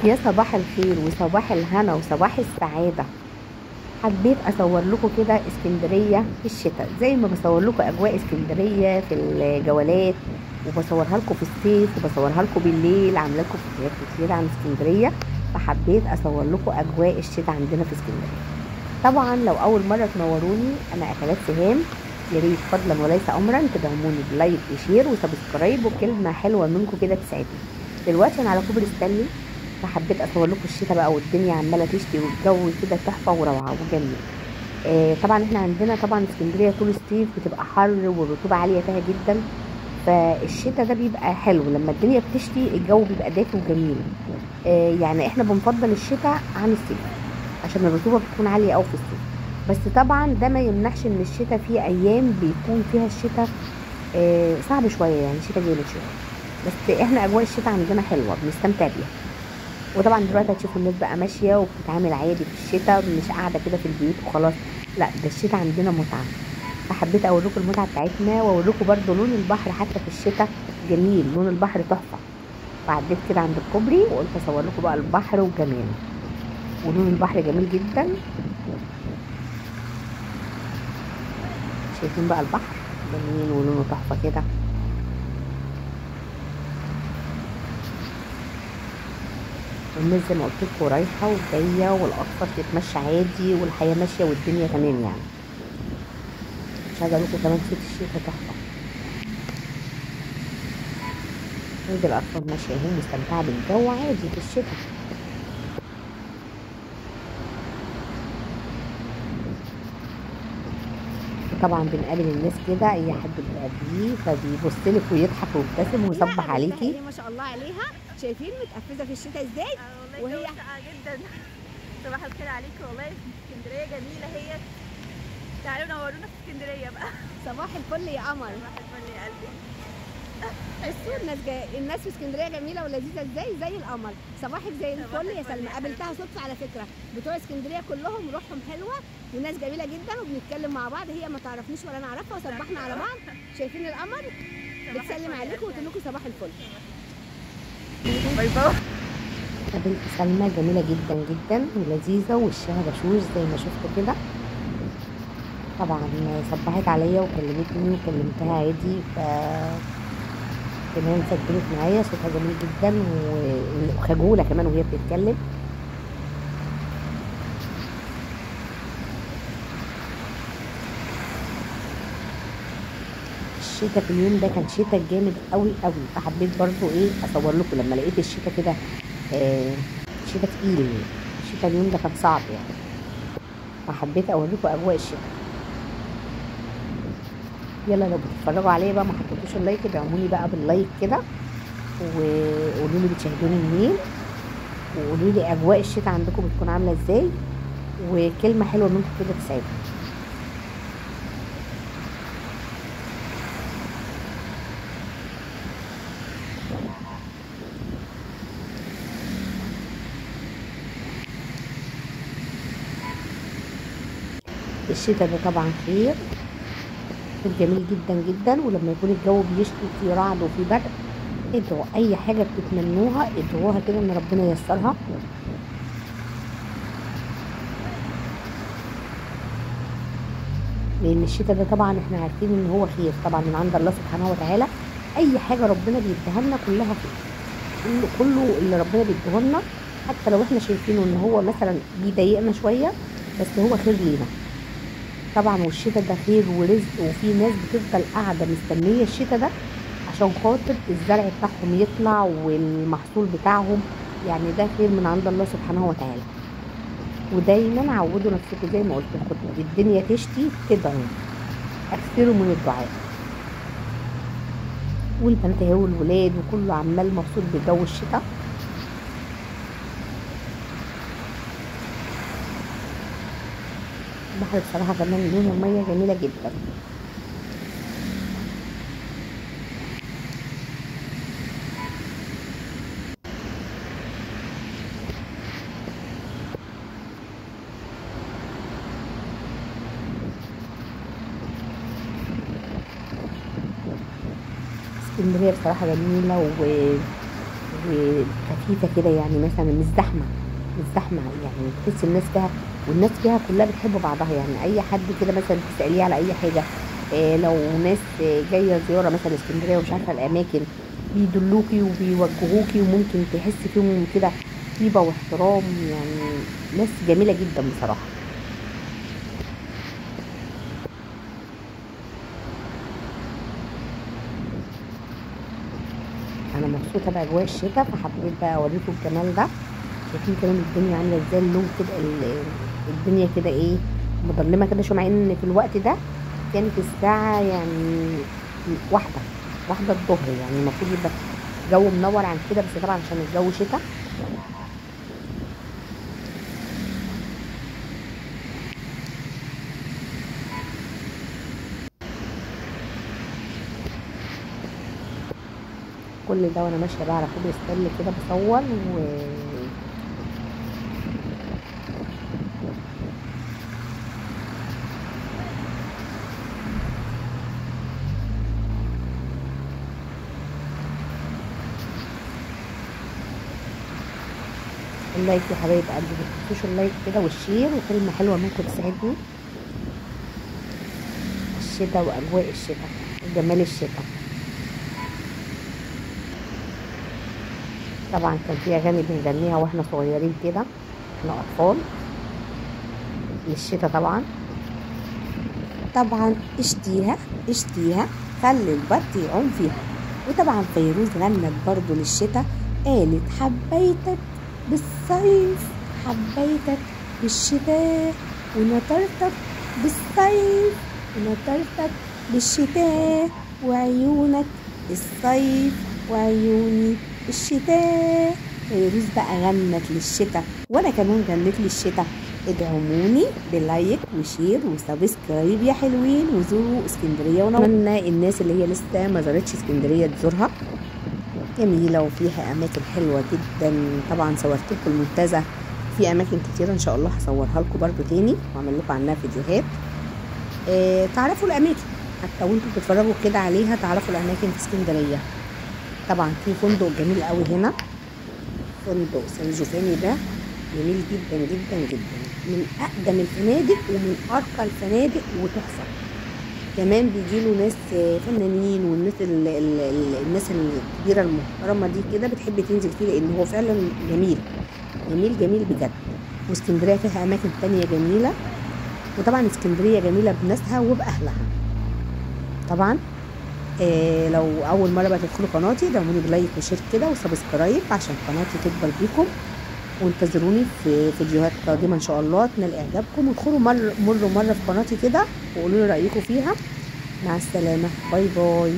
يا صباح الخير وصباح الهنا وصباح السعادة. حبيت اصور لكم كده اسكندرية في الشتاء زي ما بصور لكم اجواء اسكندرية في الجولات، وبصورها لكم في الصيف وبصورها لكم بالليل، عامله لكم فيديوهات كتير عن اسكندرية. فحبيت اصور لكم اجواء الشتاء عندنا في اسكندرية. طبعا لو اول مرة تنوروني انا اكلات سهام، يا ريت فضلا وليس امرا تدعموني بلايك وشير وسبسكرايب وكلمة حلوة منكم كده تساعدني. دلوقتي انا على كوبري ستانلي، فحبيت اصور لكم الشتاء بقى والدنيا عماله تشتي والجو كده تحفه وروعه وجميل. طبعا احنا عندنا طبعا اسكندريه طول الصيف بتبقى حر والرطوبه عاليه فيها جدا. فالشتاء ده بيبقى حلو لما الدنيا بتشتي، الجو بيبقى دافي وجميل. يعني احنا بنفضل الشتاء عن الصيف عشان الرطوبه بتكون عاليه قوي في الصيف. بس طبعا ده ما يمنعش ان الشتاء فيه ايام بيكون فيها الشتاء صعب شويه، يعني الشتاء جامد شويه. بس احنا اجواء الشتاء عندنا حلوه بنستمتع بيها. وطبعا دلوقتي هتشوفوا الناس بقى ماشيه وبتتعامل عادي في الشتاء، مش قاعده كده في البيوت وخلاص. لا، ده الشتاء عندنا متعه. فحبيت اوريكم المتعه بتاعتنا واوريكم برضو لون البحر حتى في الشتاء جميل، لون البحر تحفه. فعديت كده عند الكوبري وقلت اصور لكم بقى البحر وجماله، ولون البحر جميل جدا. شايفين بقى البحر جميل ولونه تحفه كده. والناس زي ما قلت لكم رايحه وجايه، والاطفال تتمشى عادي والحياه ماشيه والدنيا تمام يعني. مش عايزه اقول لكم كمان صوت الشتاء تحفه. ودي الأطفال ماشية اهي مستمتعة بالجو عادي في الشتاء. وطبعا بنقابل الناس كده، أي حد بتقابليه فبيبص لك ويضحك ويبتسم ويصبح لا بنتها عليكي. ايه ما شاء الله عليها. شايفين متقفزه في الشتاء ازاي؟ والله وهي جو ساقعة جدا. صباح الخير عليكم، والله اسكندرية جميلة هي. تعالوا نورونا في اسكندرية بقى. صباح الفل يا قمر. صباح الفل يا قلبي. بصوا الناس في اسكندريه جميله ولذيذه ازاي، زي القمر. صباحك زي صباح الفل يا الفل سلمى. يا قابلتها حبيبتي. صدفه على فكره. بتوع اسكندريه كلهم روحهم حلوه وناس جميله جدا، وبنتكلم مع بعض. هي ما تعرفني ولا انا اعرفها وصبحنا على بعض. شايفين القمر صباح بتسلم الفل يا عليكم قلبي. وتقول لكم صباح الفل. باي باي. بنت سلمى جميلة جدا جدا ولذيذة ووشها بشوش زي ما شفتوا كده. طبعا صبحت عليا وكلمتني وكلمتها عادي، كمان سجلت معايا صوتها جميل جدا وخجولة كمان وهي بتتكلم. الشتاء في اليوم ده كان شتاء جامد قوي قوي، فحبيت برضو ايه اصور لكم لما لقيت الشتاء كده. آه شتاء تقيل، الشتاء اليوم ده كان صعب يعني. فحبيت اوريكم اجواء الشتاء. يلا لو بتتفرجوا عليا بقى ما حطيتوش اللايك، ادعموني بقى باللايك كده، وقولوا لي بتشاهدوني منين، وقولوا لي اجواء الشتاء عندكم بتكون عامله ازاي، وكلمه حلوه منكم كده تساعدني. الشتاء ده طبعا خير، خير جميل جدا جدا. ولما يكون الجو بيشتي وفي رعد وفي برد، ادعوا اي حاجه بتتمنوها ادعوها كده ان ربنا ييسرها. لان الشتاء ده طبعا احنا عارفين ان هو خير طبعا من عند الله سبحانه وتعالى. اي حاجه ربنا بيديها لنا كلها خير، كله اللي ربنا بيديه لنا، حتى لو احنا شايفينه ان هو مثلا بيضايقنا شويه، بس هو خير لينا طبعا. والشتاء ده خير ورزق، وفي ناس بتفضل قاعده مستنيه الشتاء ده عشان خاطر الزرع بتاعهم يطلع والمحصول بتاعهم. يعني ده خير من عند الله سبحانه وتعالى. ودايما عودوا نفسكم زي ما قلت لكم، الدنيا تشتي تدعوا، اكثروا من الدعاء. والبنات اهي والولاد وكله عمال مبسوط بجو الشتاء. البحر بصراحه كمان لون الميه جميله جدا. اسكندريه بصراحه جميله وخفيفه كده، يعني مثلا مش زحمه يعني، تحس الناس فيها والناس فيها كلها بتحب بعضها. يعني اي حد كده مثلا تساليه على اي حاجه، لو ناس جايه زياره مثلا اسكندريه ومش عارفه الاماكن، بيدلوكي وبيوجهوكي، وممكن تحس فيهم كده طيبه واحترام. يعني ناس جميله جدا بصراحه. انا مبسوطه باجواء الشتاء، فحبيت بقى اوريكم الجمال ده. شايفين كمان الدنيا عامله ازاي، اللون كده الدنيا كده ايه، مظلمه كده شويه، مع ان في الوقت ده كانت الساعه يعني واحده واحده الظهر. يعني المفروض يبقى جو منور عن كده، بس طبعا عشان الجو شتاء. كل ده وانا ماشيه بقى على كوبري ستانلي كده بصور اللايك يا حبايب قلبي، متنسوش اللايك كده والشير، وكلمه حلوه منكم تسعدني. الشتاء واجواء الشتاء وجمال الشتاء. طبعا كان في اغاني بنغنيها واحنا صغيرين كده، احنا اطفال، للشتاء طبعا. طبعا اشتيها خلي البط يعوم فيها. وطبعا فيروز غنت برضو للشتاء، قالت حبيتك بالصيف، حبيتك بالشتاء، ونطرتك بالصيف، ونطرتك بالشتاء، وعيونك بالصيف، وعيوني بالشتاء. فيروز بقى غنت للشتاء، وانا كمان غنيت للشتاء. ادعموني بلايك وشير وسبسكرايب يا حلوين، وزوروا اسكندريه. اتمنى الناس اللي هي لسه ما زارتش اسكندريه تزورها، جميله وفيها اماكن حلوه جدا. طبعا صورت لكم المنتزه، في اماكن كتيره ان شاء الله هصورها لكم برده تاني واعمل لكم عنها فيديوهات. تعرفوا الاماكن حتى وانتم بتتفرجوا كده عليها، تعرفوا الاماكن في اسكندريه. طبعا في فندق جميل قوي هنا، فندق سان جوفاني ده جميل جدا جدا جدا، من اقدم الفنادق ومن ارقى الفنادق وتحفه. كمان بيجيله ناس فنانين، والناس الناس الكبيره المحترمه دي كده بتحب تنزل فيه، لان هو فعلا جميل جميل جميل بجد. واسكندريه فيها اماكن تانية جميله، وطبعا اسكندريه جميله بناسها وباهلها. طبعا لو اول مره بقى تدخلوا قناتي، دعموني بلايك وشير كده وسبسكرايب عشان قناتي تكبر بيكم، وانتظروني في فيديوهات قادمه ان شاء الله تنال اعجابكم. وادخلوا مروا مره في قناتي كده وقولوا لي رايكم فيها. مع السلامه، باي باي.